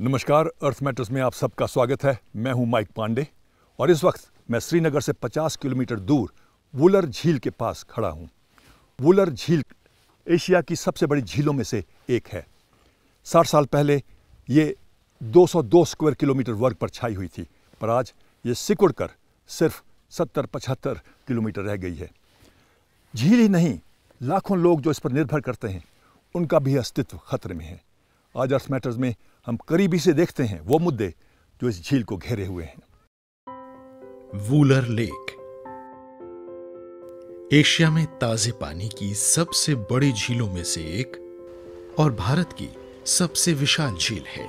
नमस्कार, अर्थ मैटर्स में आप सबका स्वागत है। मैं हूं माइक पांडे और इस वक्त मैं श्रीनगर से 50 किलोमीटर दूर वुलर झील के पास खड़ा हूं। वुलर झील एशिया की सबसे बड़ी झीलों में से एक है। 60 साल पहले ये 202 स्क्वायर किलोमीटर वर्ग पर छाई हुई थी, पर आज ये सिकुड़ कर सिर्फ 70-75 किलोमीटर रह गई है। झील ही नहीं, लाखों लोग जो इस पर निर्भर करते हैं, उनका भी अस्तित्व खतरे में है। आज अर्थ मैटर्स में हम करीबी से देखते हैं वो मुद्दे जो इस झील को घेरे हुए हैं। वूलर लेक एशिया में ताजे पानी की सबसे बड़ी झीलों में से एक और भारत की सबसे विशाल झील है।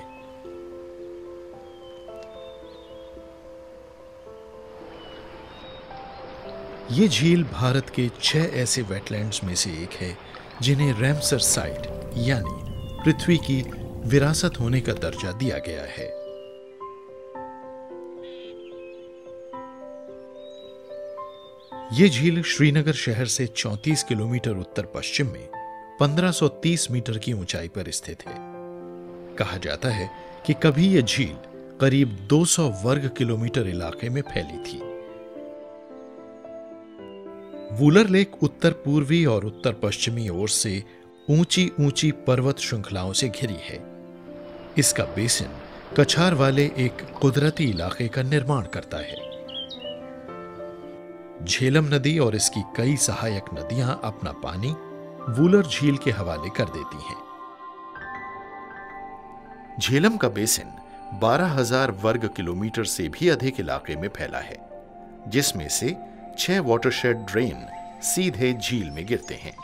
यह झील भारत के 6 ऐसे वेटलैंड्स में से एक है जिन्हें रैमसर साइट यानी पृथ्वी की विरासत होने का दर्जा दिया गया है। यह झील श्रीनगर शहर से 34 किलोमीटर उत्तर पश्चिम में 1530 मीटर की ऊंचाई पर स्थित है। कहा जाता है कि कभी यह झील करीब 200 वर्ग किलोमीटर इलाके में फैली थी। वूलर लेक उत्तर पूर्वी और उत्तर पश्चिमी ओर से ऊंची ऊंची पर्वत श्रृंखलाओं से घिरी है। इसका बेसिन कछार वाले एक कुदरती इलाके का निर्माण करता है। झेलम नदी और इसकी कई सहायक नदियां अपना पानी वूलर झील के हवाले कर देती हैं। झेलम का बेसिन 12,000 वर्ग किलोमीटर से भी अधिक इलाके में फैला है, जिसमें से 6 वाटरशेड ड्रेन सीधे झील में गिरते हैं।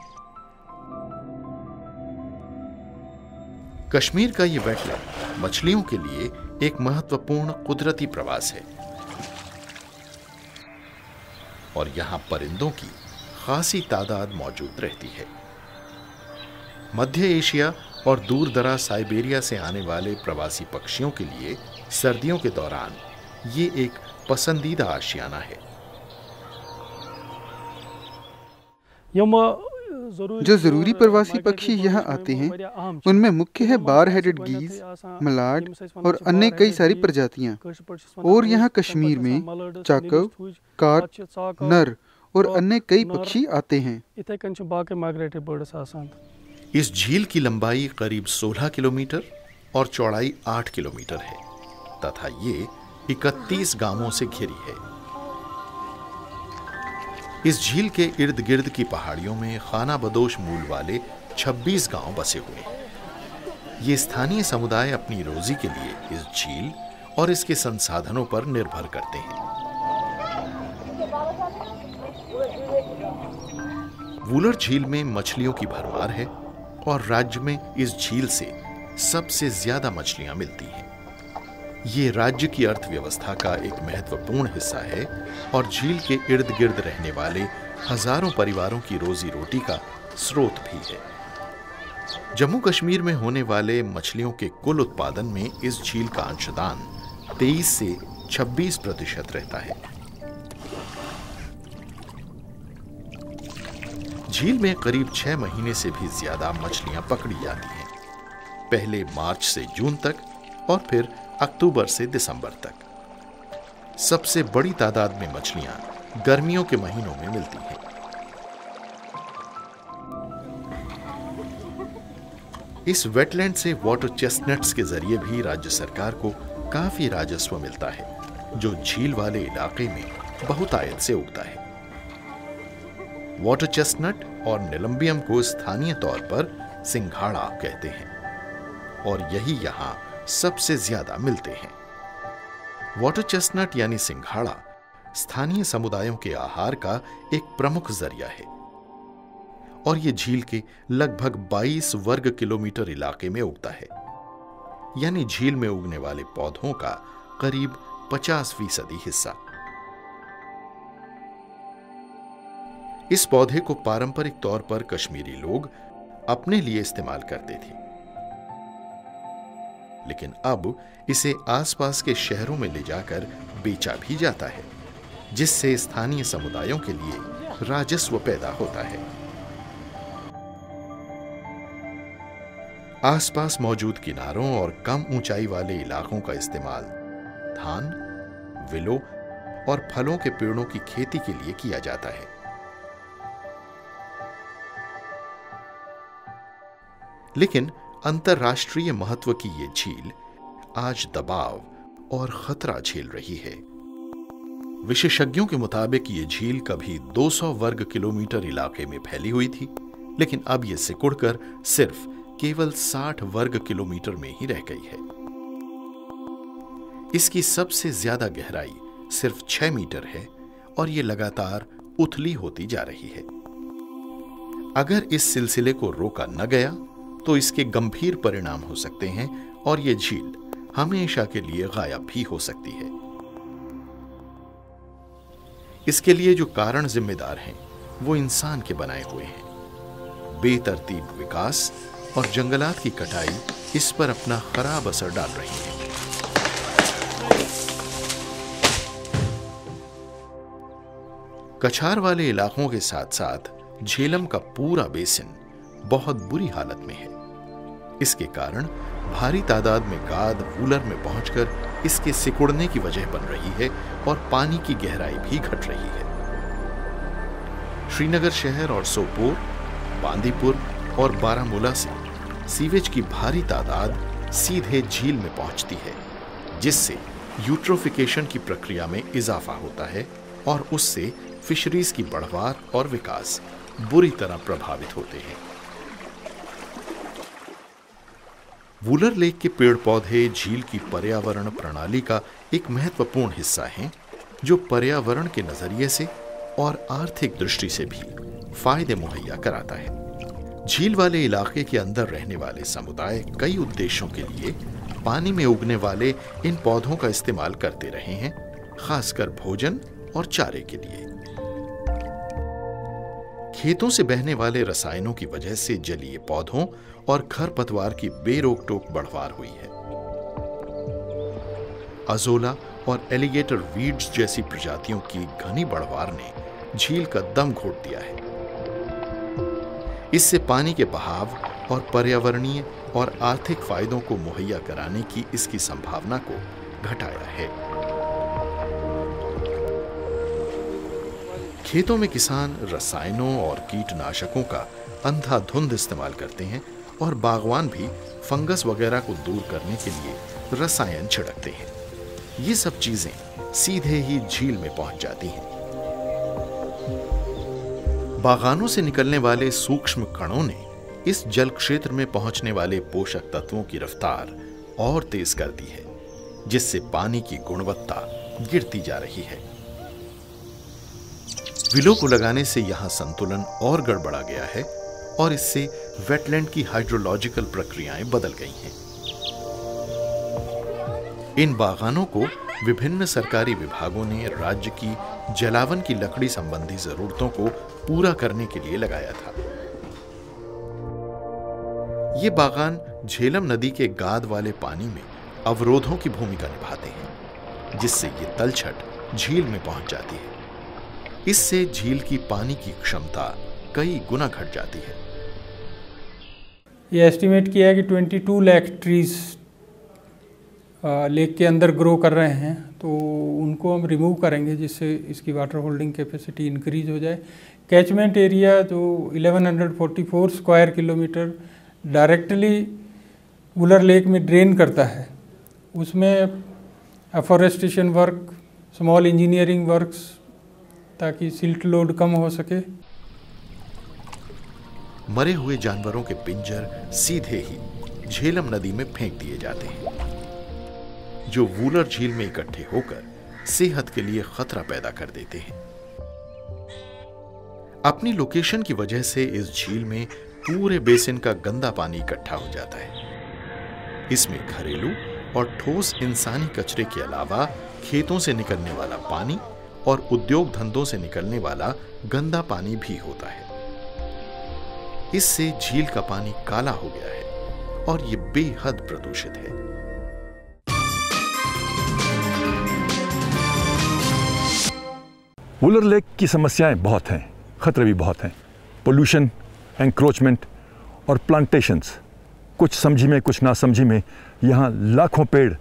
कश्मीर का यह वेटलैंड मछलियों के लिए एक महत्वपूर्ण कुदरती प्रवास है और यहां परिंदों की खासी तादाद मौजूद रहती है। मध्य एशिया और दूर दराज साइबेरिया से आने वाले प्रवासी पक्षियों के लिए सर्दियों के दौरान ये एक पसंदीदा आशियाना है। जो जरूरी प्रवासी पक्षी यहाँ आते हैं उनमें मुख्य है बार हेडेड गीज, मलाड और अन्य कई सारी प्रजातियाँ। और यहाँ कश्मीर में चाकव, कार्प, नर और अन्य कई पक्षी आते हैं। इस झील की लंबाई करीब 16 किलोमीटर और चौड़ाई 8 किलोमीटर है तथा ये 31 गांवों से घिरी है। इस झील के इर्द गिर्द की पहाड़ियों में खाना बदोश मूल वाले 26 गांव बसे हुए हैं। ये स्थानीय समुदाय अपनी रोजी के लिए इस झील और इसके संसाधनों पर निर्भर करते हैं। वूलर झील में मछलियों की भरमार है और राज्य में इस झील से सबसे ज्यादा मछलियां मिलती हैं। ये राज्य की अर्थव्यवस्था का एक महत्वपूर्ण हिस्सा है और झील के इर्द गिर्द रहने वाले हजारों परिवारों की रोजी रोटी का स्रोत भी है। जम्मू कश्मीर में होने वाले मछलियों के कुल उत्पादन में इस झील का अंशदान 23 से 26% रहता है। झील में करीब 6 महीने से भी ज्यादा मछलियां पकड़ी जाती हैं, पहले मार्च से जून तक और फिर अक्टूबर से दिसंबर तक। सबसे बड़ी तादाद में मछलियां गर्मियों के महीनों में मिलती हैं। इस वेटलैंड से वाटर चेस्टनट्स के जरिए भी राज्य सरकार को काफी राजस्व मिलता है, जो झील वाले इलाके में बहुतायत से उगता है। वाटर चेस्टनट और निलंबियम को स्थानीय तौर पर सिंघाड़ा कहते हैं और यही यहां सबसे ज्यादा मिलते हैं। वाटर चेस्टनट यानी सिंघाड़ा स्थानीय समुदायों के आहार का एक प्रमुख जरिया है और यह झील के लगभग 22 वर्ग किलोमीटर इलाके में उगता है, यानी झील में उगने वाले पौधों का करीब 50% हिस्सा। इस पौधे को पारंपरिक तौर पर कश्मीरी लोग अपने लिए इस्तेमाल करते थे, लेकिन अब इसे आसपास के शहरों में ले जाकर बेचा भी जाता है, जिससे स्थानीय समुदायों के लिए राजस्व पैदा होता है। आसपास मौजूद किनारों और कम ऊंचाई वाले इलाकों का इस्तेमाल धान, विलो और फलों के पेड़ों की खेती के लिए किया जाता है। लेकिन अंतरराष्ट्रीय महत्व की ये झील आज दबाव और खतरा झेल रही है। विशेषज्ञों के मुताबिक ये झील कभी 200 वर्ग किलोमीटर इलाके में फैली हुई थी, लेकिन अब ये सिकुड़कर सिर्फ केवल 60 वर्ग किलोमीटर में ही रह गई है। इसकी सबसे ज्यादा गहराई सिर्फ 6 मीटर है और ये लगातार उथली होती जा रही है। अगर इस सिलसिले को रोका न गया तो इसके गंभीर परिणाम हो सकते हैं और ये झील हमेशा के लिए गायब भी हो सकती है। इसके लिए जो कारण जिम्मेदार हैं वो इंसान के बनाए हुए हैं। बेतरतीब विकास और जंगलात की कटाई इस पर अपना खराब असर डाल रही है। कछार वाले इलाकों के साथ साथ झेलम का पूरा बेसिन बहुत बुरी हालत में है। इसके कारण भारी तादाद में गाद वूलर में पहुंचकर इसके सिकुड़ने की वजह बन रही है और पानी की गहराई भी घट रही है। श्रीनगर शहर और सोपोर, बांदीपुर और बारामूला से सीवेज की भारी तादाद सीधे झील में पहुंचती है, जिससे यूट्रोफिकेशन की प्रक्रिया में इजाफा होता है और उससे फिशरीज की बढ़वार और विकास बुरी तरह प्रभावित होते हैं। वूलर लेक के पेड़ पौधे झील की पर्यावरण प्रणाली का एक महत्वपूर्ण हिस्सा हैं, जो पर्यावरण के नजरिए से और आर्थिक दृष्टि से भी फायदे मुहैया कराता है। झील वाले इलाके के अंदर रहने वाले समुदाय कई उद्देश्यों के लिए पानी में उगने वाले इन पौधों का इस्तेमाल करते रहे हैं, खासकर भोजन और चारे के लिए। खेतों से बहने वाले रसायनों की वजह से जलीय पौधों और खरपतवार की बेरोक टोक बढ़वार हुई है। अजोला और एलिगेटर वीड्स जैसी प्रजातियों की घनी बढ़वार ने झील का दम घोट दिया है। इससे पानी के बहाव और पर्यावरणीय और आर्थिक फायदों को मुहैया कराने की इसकी संभावना को घटाया है। खेतों में किसान रसायनों और कीटनाशकों का अंधाधुंध इस्तेमाल करते हैं और बागवान भी फंगस वगैरह को दूर करने के लिए रसायन छिड़कते हैं। ये सब चीजें सीधे ही झील में पहुंच जाती हैं। बागानों से निकलने वाले सूक्ष्म कणों ने इस जल क्षेत्र में पहुंचने वाले पोषक तत्वों की रफ्तार और तेज कर दी है, जिससे पानी की गुणवत्ता गिरती जा रही है। विलो को लगाने से यहां संतुलन और गड़बड़ा गया है और इससे वेटलैंड की हाइड्रोलॉजिकल प्रक्रियाएं बदल गई हैं। इन बागानों को विभिन्न सरकारी विभागों ने राज्य की जलावन की लकड़ी संबंधी जरूरतों को पूरा करने के लिए लगाया था। ये बागान झेलम नदी के गाद वाले पानी में अवरोधों की भूमिका निभाते हैं, जिससे ये तलछट झील में पहुंच जाती है। इससे झील की पानी की क्षमता कई गुना घट जाती है। ये एस्टिमेट किया है कि 22 लाख ट्रीज लेक के अंदर ग्रो कर रहे हैं, तो उनको हम रिमूव करेंगे जिससे इसकी वाटर होल्डिंग कैपेसिटी इंक्रीज हो जाए। कैचमेंट एरिया जो 1144 square kilometre directly Wular lake में ड्रेन करता है, उसमें afforestation work, small engineering works, ताकि सिल्ट लोड कम हो सके। मरे हुए जानवरों के पिंजर सीधे ही झेलम नदी में फेंक दिए जाते हैं, जो वूलर झील में इकट्ठे होकर सेहत के लिए खतरा पैदा कर देते हैं। अपनी लोकेशन की वजह से इस झील में पूरे बेसिन का गंदा पानी इकट्ठा हो जाता है। इसमें घरेलू और ठोस इंसानी कचरे के अलावा खेतों से निकलने वाला पानी और उद्योग धंधों से निकलने वाला गंदा पानी भी होता है। इससे झील का पानी काला हो गया है और ये बेहद प्रदूषित है। वूलर लेक की समस्याएं बहुत हैं, खतरे भी बहुत हैं। पोल्यूशन, एंक्रोचमेंट और प्लांटेशंस, कुछ समझी में कुछ ना समझी में यहाँ लाखों पेड़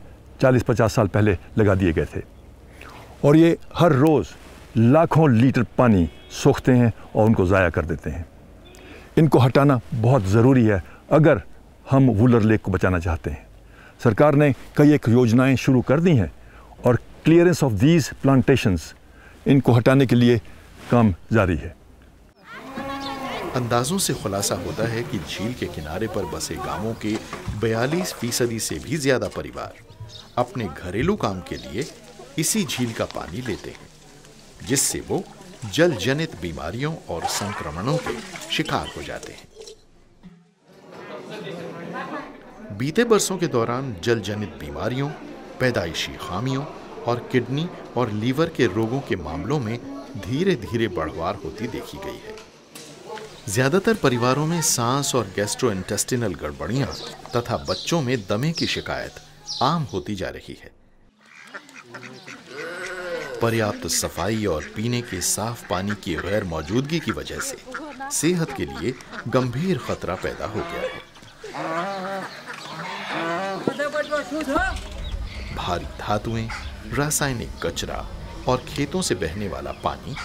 40-50 साल पहले लगा दिए गए थे और ये हर रोज़ लाखों लीटर पानी सोखते हैं और उनको ज़ाया कर देते हैं। इनको हटाना बहुत ज़रूरी है अगर हम वुलर लेक को बचाना चाहते हैं। सरकार ने कई एक योजनाएं शुरू कर दी हैं और क्लियरेंस ऑफ दीज प्लांटेशंस, इनको हटाने के लिए काम जारी है। अंदाजों से खुलासा होता है कि झील के किनारे पर बसे गांवों के 42% से भी ज्यादा परिवार अपने घरेलू काम के लिए इसी झील का पानी लेते हैं, जिससे वो जल जनित बीमारियों और संक्रमणों के शिकार हो जाते हैं। बीते बरसों के दौरान जल जनित बीमारियों, पैदाइशी खामियों और किडनी और लीवर के रोगों के मामलों में धीरे धीरे बढ़वार होती देखी गई है। ज्यादातर परिवारों में सांस और गैस्ट्रोइंटेस्टिनल गड़बड़ियां तथा बच्चों में दमे की शिकायत आम होती जा रही है। पर्याप्त सफाई और पीने के साफ पानी की गैर मौजूदगी की वजह से सेहत के लिए गंभीर खतरा पैदा हो गया है। भारी धातुएं, रासायनिक कचरा और खेतों से बहने वाला पानी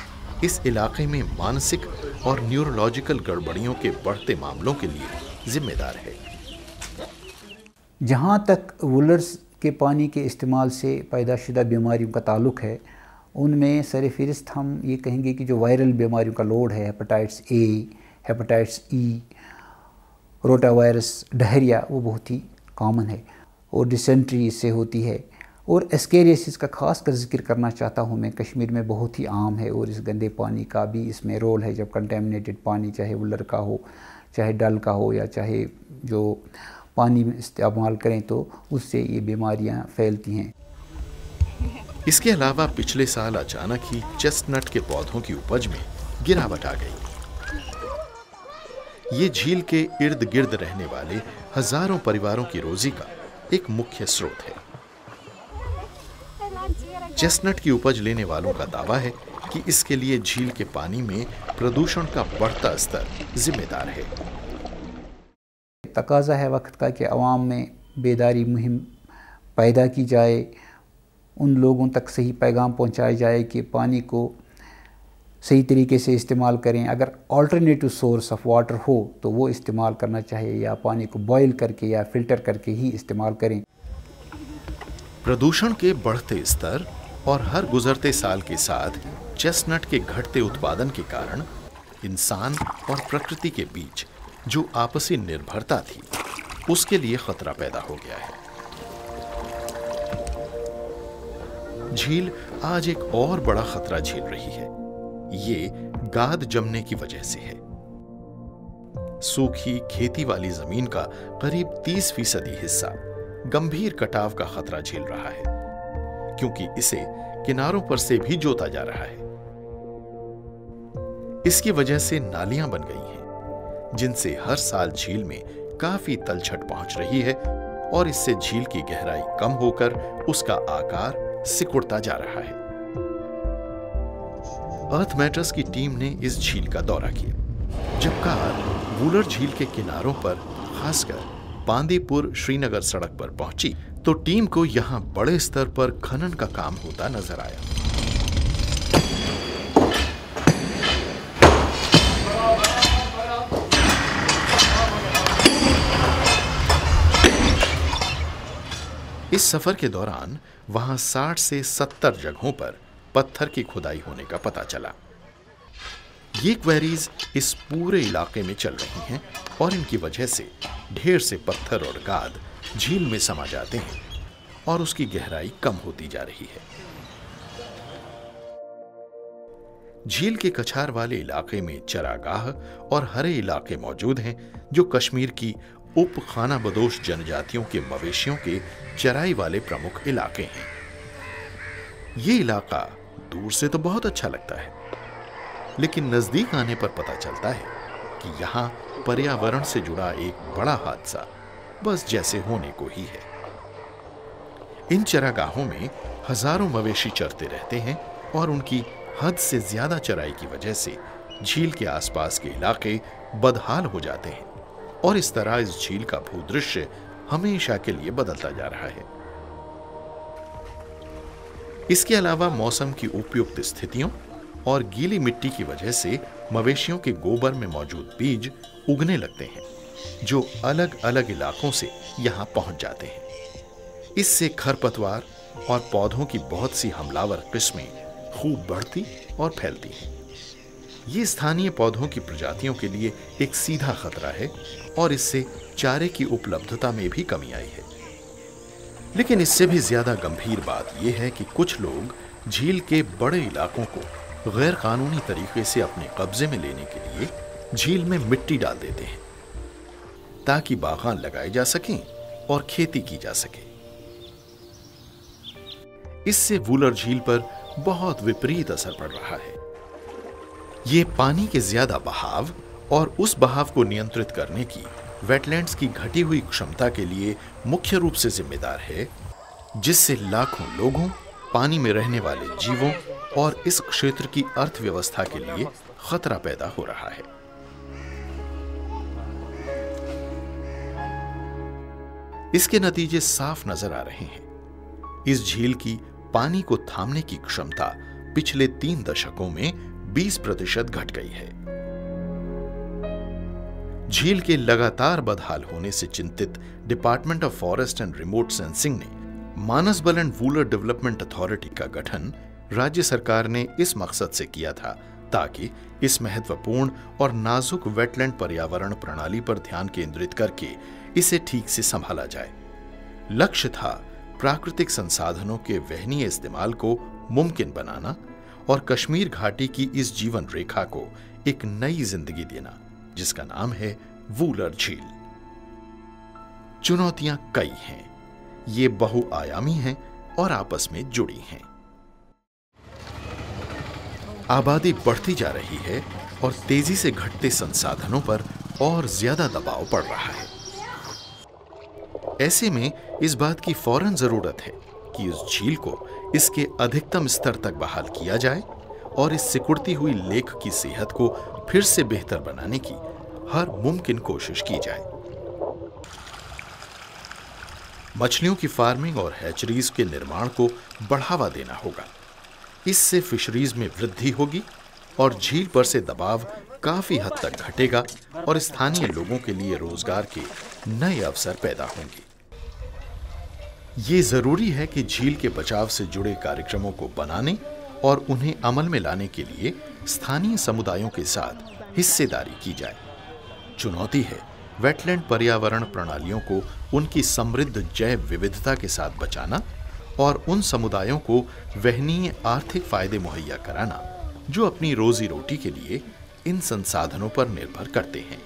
इस इलाके में मानसिक और न्यूरोलॉजिकल गड़बड़ियों के बढ़ते मामलों के लिए जिम्मेदार है। जहाँ तक वुलर्स के पानी के इस्तेमाल से पैदाशुदा बीमारियों का ताल्लुक है, उनमें सरफहरिस्त हम ये कहेंगे कि जो वायरल बीमारियों का लोड है, hepatitis A, hepatitis E, rotavirus, diarrhoea, वो बहुत ही कॉमन है और डिसेंट्री इससे होती है। और एस्केरियासिस का खास कर जिक्र करना चाहता हूँ मैं, कश्मीर में बहुत ही आम है और इस गंदे पानी का भी इसमें रोल है। जब कंटेमिनेटेड पानी चाहे वुलर का हो, चाहे डल का हो या चाहे जो पानी में इस्तेमाल करें तो उससे ये बीमारियाँ फैलती हैं। इसके अलावा पिछले साल अचानक ही चेस्टनट के पौधों की उपज में गिरावट आ गई। ये झील के इर्द गिर्द रहने वाले हजारों परिवारों की रोजी का एक मुख्य स्रोत है। चेस्टनट की उपज लेने वालों का दावा है कि इसके लिए झील के पानी में प्रदूषण का बढ़ता स्तर जिम्मेदार है। तकाजा है वक्त का कि अवाम में बेदारी मुहिम पैदा की जाए, उन लोगों तक सही पैगाम पहुंचाया जाए कि पानी को सही तरीके से इस्तेमाल करें। अगर अल्टरनेटिव सोर्स ऑफ वाटर हो तो वो इस्तेमाल करना चाहिए या पानी को बॉयल करके या फिल्टर करके ही इस्तेमाल करें। प्रदूषण के बढ़ते स्तर और हर गुजरते साल के साथ चेस्टनट के घटते उत्पादन के कारण इंसान और प्रकृति के बीच जो आपसी निर्भरता थी, उसके लिए खतरा पैदा हो गया है। झील आज एक और बड़ा खतरा झेल रही है। ये गाद जमने की वजह से है। सूखी खेती वाली जमीन का करीब 30% हिस्सा गंभीर कटाव का खतरा झेल रहा है, क्योंकि इसे किनारों पर से भी जोता जा रहा है। इसकी वजह से नालियां बन गई हैं, जिनसे हर साल झील में काफी तलछट पहुंच रही है और इससे झील की गहराई कम होकर उसका आकार सिकुड़ता जा रहा है। अर्थ मैटर्स की टीम ने इस झील का दौरा किया। जब कार वुलर झील के किनारों पर, खासकर बांदीपुर श्रीनगर सड़क पर पहुंची, तो टीम को यहां बड़े स्तर पर खनन का काम होता नजर आया। इस सफर के दौरान वहां 60 से 70 जगहों पर पत्थर की खुदाई होने का पता चला। ये क्वेरीज इस पूरे इलाके में चल रही हैं और इनकी वजह से ढेर से पत्थर और गाद झील में समा जाते हैं और उसकी गहराई कम होती जा रही है। झील के कछार वाले इलाके में चरागाह और हरे इलाके मौजूद हैं, जो कश्मीर की उप खाना बदोश जनजातियों के मवेशियों के चराई वाले प्रमुख इलाके हैं। ये इलाका दूर से तो बहुत अच्छा लगता है, लेकिन नजदीक आने पर पता चलता है कि यहाँ पर्यावरण से जुड़ा एक बड़ा हादसा बस जैसे होने को ही है। इन चरागाहों में हजारों मवेशी चरते रहते हैं और उनकी हद से ज्यादा चराई की वजह से झील के आसपास के इलाके बदहाल हो जाते हैं और इस तरह इस झील का भूदृश्य हमेशा के लिए बदलता जा रहा है। इसके अलावा मौसम की उपयुक्त स्थितियों और गीली मिट्टी की वजह से मवेशियों के गोबर में मौजूद बीज उगने लगते हैं, जो अलग अलग इलाकों से यहां पहुंच जाते हैं। इससे खरपतवार और पौधों की बहुत सी हमलावर किस्में खूब बढ़ती और फैलती हैं। ये स्थानीय पौधों की प्रजातियों के लिए एक सीधा खतरा है और इससे चारे की उपलब्धता में भी कमी आई है। लेकिन इससे भी ज्यादा गंभीर बात यह है कि कुछ लोग झील के बड़े इलाकों को गैर कानूनी तरीके से अपने कब्जे में लेने के लिए झील में मिट्टी डाल देते हैं ताकि बागान लगाए जा सकें और खेती की जा सके। इससे वूलर झील पर बहुत विपरीत असर पड़ रहा है। ये पानी के ज्यादा बहाव और उस बहाव को नियंत्रित करने की वेटलैंड्स की घटी हुई क्षमता के लिए मुख्य रूप से जिम्मेदार है, जिससे लाखों लोगों, पानी में रहने वाले जीवों और इस क्षेत्र की अर्थव्यवस्था के लिए खतरा पैदा हो रहा है। इसके नतीजे साफ नजर आ रहे हैं। इस झील की पानी को थामने की क्षमता पिछले 3 दशकों में 20% घट गई है। झील के लगातार बदहाल होने से चिंतित department of forest and remote sensing ने Manasbal and Wular development authority का गठन राज्य सरकार ने इस मकसद से किया था ताकि इस महत्वपूर्ण और नाजुक वेटलैंड पर्यावरण प्रणाली पर ध्यान केंद्रित करके इसे ठीक से संभाला जाए। लक्ष्य था प्राकृतिक संसाधनों के वहनीय इस्तेमाल को मुमकिन बनाना और कश्मीर घाटी की इस जीवन रेखा को एक नई जिंदगी देना, जिसका नाम है वूलर झील। चुनौतियां कई हैं, ये बहुआयामी हैं और आपस में जुड़ी हैं। आबादी बढ़ती जा रही है और तेजी से घटते संसाधनों पर और ज्यादा दबाव पड़ रहा है। ऐसे में इस बात की फौरन जरूरत है कि इस झील को इसके अधिकतम स्तर तक बहाल किया जाए और इस सिकुड़ती हुई लेक की सेहत को फिर से बेहतर बनाने की हर मुमकिन कोशिश की जाए। मछलियों की फार्मिंग और हैचरीज के निर्माण को बढ़ावा देना होगा। इससे फिशरीज में वृद्धि होगी और झील पर से दबाव काफी हद तक घटेगा और स्थानीय लोगों के लिए रोजगार के नए अवसर पैदा होंगे। ये जरूरी है कि झील के बचाव से जुड़े कार्यक्रमों को बनाने और उन्हें अमल में लाने के लिए स्थानीय समुदायों के साथ हिस्सेदारी की जाए। चुनौती है वेटलैंड पर्यावरण प्रणालियों को उनकी समृद्ध जैव विविधता के साथ बचाना और उन समुदायों को वहनीय आर्थिक फायदे मुहैया कराना जो अपनी रोजी रोटी के लिए इन संसाधनों पर निर्भर करते हैं।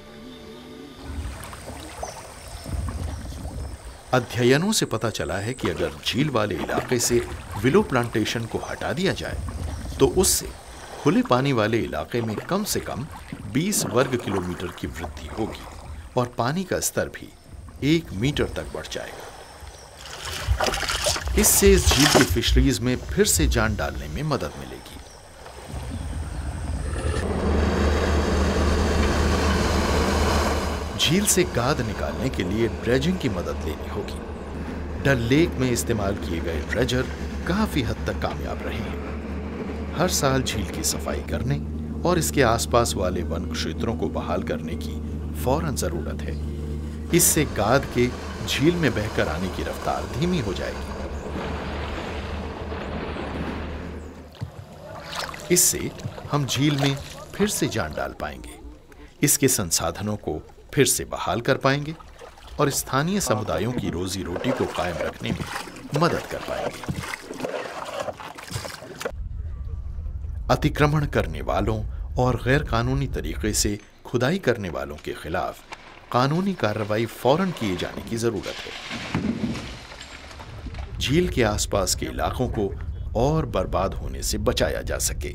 अध्ययनों से पता चला है कि अगर झील वाले इलाके से विलो प्लांटेशन को हटा दिया जाए तो उससे खुले पानी वाले इलाके में कम से कम 20 वर्ग किलोमीटर की वृद्धि होगी और पानी का स्तर भी 1 मीटर तक बढ़ जाएगा। इससे इस झील की फिशरीज में फिर से जान डालने में मदद मिलेगी। झील से गाद निकालने के लिए ड्रेजिंग की मदद लेनी होगी। डल लेक में इस्तेमाल किए गए ड्रेजर काफी हद तक कामयाब रहे हैं। हर साल झील की सफाई करने और इसके आसपास वाले वन क्षेत्रों को बहाल करने की फौरन जरूरत है। इससे गाद के झील में बहकर आने की रफ्तार धीमी हो जाएगी। इससे हम झील में फिर से जान डाल पाएंगे, इसके संसाधनों को फिर से बहाल कर पाएंगे और स्थानीय समुदायों की रोजी रोटी को कायम रखने में मदद कर पाएंगे। अतिक्रमण करने वालों और गैर कानूनी तरीके से खुदाई करने वालों के खिलाफ कानूनी कार्रवाई फौरन किए जाने की जरूरत है। झील के आसपास के इलाकों को और बर्बाद होने से बचाया जा सके।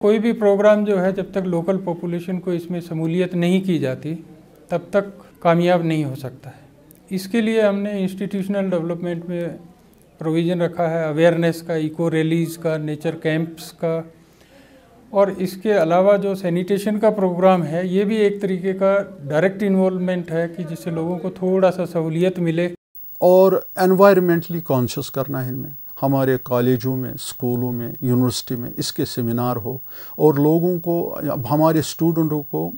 कोई भी प्रोग्राम जो है जब तक लोकल पॉपुलेशन को इसमें शमूलियत नहीं की जाती तब तक कामयाब नहीं हो सकता है। इसके लिए हमने इंस्टीट्यूशनल डेवलपमेंट में प्रोविज़न रखा है अवेयरनेस का, इको रैलीज़ का, नेचर कैंप्स का और इसके अलावा जो सैनिटेशन का प्रोग्राम है ये भी एक तरीके का डायरेक्ट इन्वॉल्वमेंट है कि जिससे लोगों को थोड़ा सा सहूलियत मिले। और एनवायरमेंटली कॉन्शियस करना है इनमें, हमारे कॉलेजों में, स्कूलों में, यूनिवर्सिटी में इसके सेमिनार हो और लोगों को, हमारे स्टूडेंटों को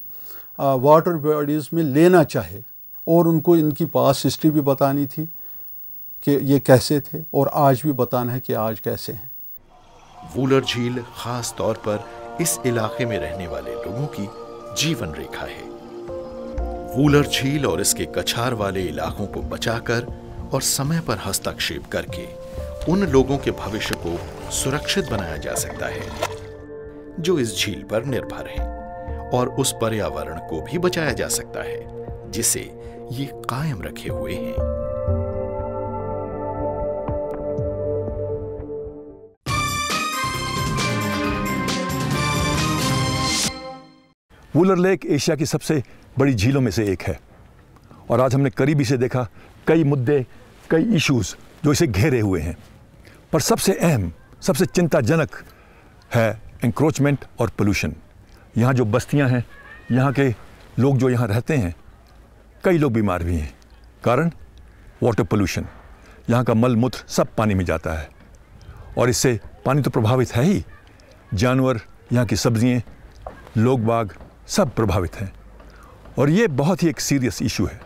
वाटर बॉडीज़ में लेना चाहिए और उनको इनकी पास्ट हिस्ट्री भी बतानी थी कि ये कैसे थे और आज भी बताना है कि आज कैसे हैं। वूलर झील खास तौर पर इस इलाके में रहने वाले लोगों की जीवन रेखा है। वूलर झील और इसके कछार वाले इलाकों को बचाकर और समय पर हस्तक्षेप करके उन लोगों के भविष्य को सुरक्षित बनाया जा सकता है जो इस झील पर निर्भर हैं, और उस पर्यावरण को भी बचाया जा सकता है जिसे ये कायम रखे हुए हैं। वूलर लेक एशिया की सबसे बड़ी झीलों में से एक है और आज हमने करीबी से देखा कई मुद्दे, कई इश्यूज जो इसे घेरे हुए हैं, पर सबसे अहम, सबसे चिंताजनक है एंक्रोचमेंट और पोल्यूशन। यहाँ जो बस्तियाँ हैं, यहाँ के लोग जो यहाँ रहते हैं, कई लोग बीमार भी हैं। कारण वाटर पोल्यूशन, यहाँ का मल मूत्र सब पानी में जाता है और इससे पानी तो प्रभावित है ही, जानवर, यहाँ की सब्जियाँ, लोग बाग सब प्रभावित हैं और ये बहुत ही एक सीरियस इशू है।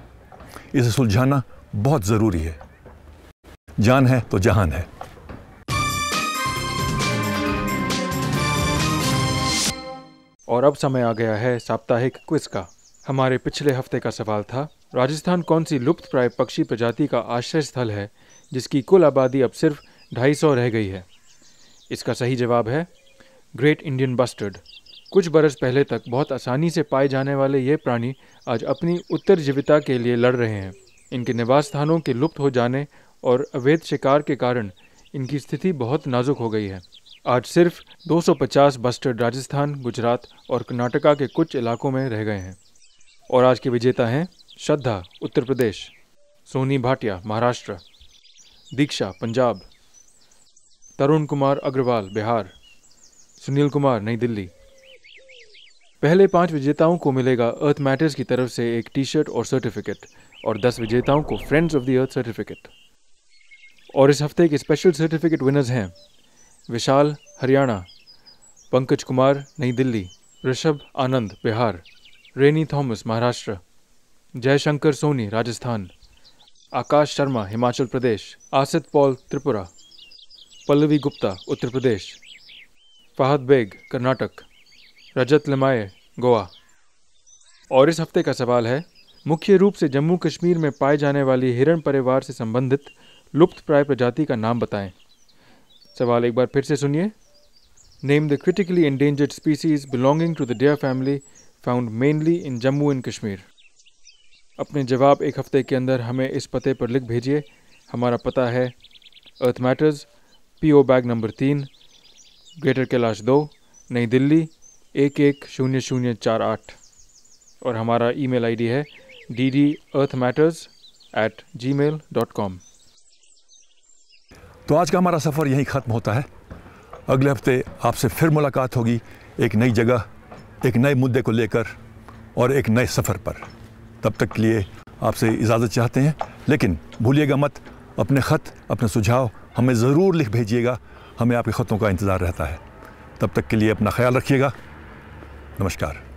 इसे सुलझाना बहुत ज़रूरी है। जान है तो जहान है। और अब समय आ गया है साप्ताहिक क्विज का। हमारे पिछले हफ्ते का सवाल था, राजस्थान कौन सी लुप्तप्राय पक्षी प्रजाति का आश्रय स्थल है जिसकी कुल आबादी अब सिर्फ 250 रह गई है? इसका सही जवाब है ग्रेट इंडियन बस्टर्ड। कुछ बरस पहले तक बहुत आसानी से पाए जाने वाले ये प्राणी आज अपनी उत्तरजीविता के लिए लड़ रहे हैं। इनके निवास स्थानों के लुप्त हो जाने और अवैध शिकार के कारण इनकी स्थिति बहुत नाजुक हो गई है। आज सिर्फ 250 बस्टर्ड राजस्थान, गुजरात और कर्नाटका के कुछ इलाकों में रह गए हैं। और आज के विजेता हैं श्रद्धा उत्तर प्रदेश, सोनी भाटिया महाराष्ट्र, दीक्षा पंजाब, तरुण कुमार अग्रवाल बिहार, सुनील कुमार नई दिल्ली। पहले 5 विजेताओं को मिलेगा अर्थ मैटर्स की तरफ से एक टी शर्ट और सर्टिफिकेट और 10 विजेताओं को friends of the earth certificate. और इस हफ्ते के स्पेशल सर्टिफिकेट विनर्स हैं विशाल हरियाणा, पंकज कुमार नई दिल्ली, ऋषभ आनंद बिहार, रेनी थॉमस महाराष्ट्र, जयशंकर सोनी राजस्थान, आकाश शर्मा हिमाचल प्रदेश, आसित पॉल त्रिपुरा, पल्लवी गुप्ता उत्तर प्रदेश, फहद बेग कर्नाटक, रजत लिमाये गोवा। और इस हफ्ते का सवाल है, मुख्य रूप से जम्मू कश्मीर में पाए जाने वाली हिरण परिवार से संबंधित लुप्तप्राय प्रजाति का नाम बताएं। सवाल एक बार फिर से सुनिए। Name the critically endangered species belonging to the deer family found mainly in Jammu and Kashmir. अपने जवाब एक हफ्ते के अंदर हमें इस पते पर लिख भेजिए। हमारा पता है Earth matters, PO bag number 3, greater Kailash 2, नई दिल्ली 110048। और हमारा ईमेल ID है dd.earthmatters@gmail.com। तो आज का हमारा सफ़र यहीं ख़त्म होता है। अगले हफ्ते आपसे फिर मुलाकात होगी एक नई जगह, एक नए मुद्दे को लेकर और एक नए सफ़र पर। तब तक के लिए आपसे इजाज़त चाहते हैं, लेकिन भूलिएगा मत, अपने ख़त, अपने सुझाव हमें ज़रूर लिख भेजिएगा। हमें आपके ख़तों का इंतज़ार रहता है। तब तक के लिए अपना ख्याल रखिएगा। नमस्कार।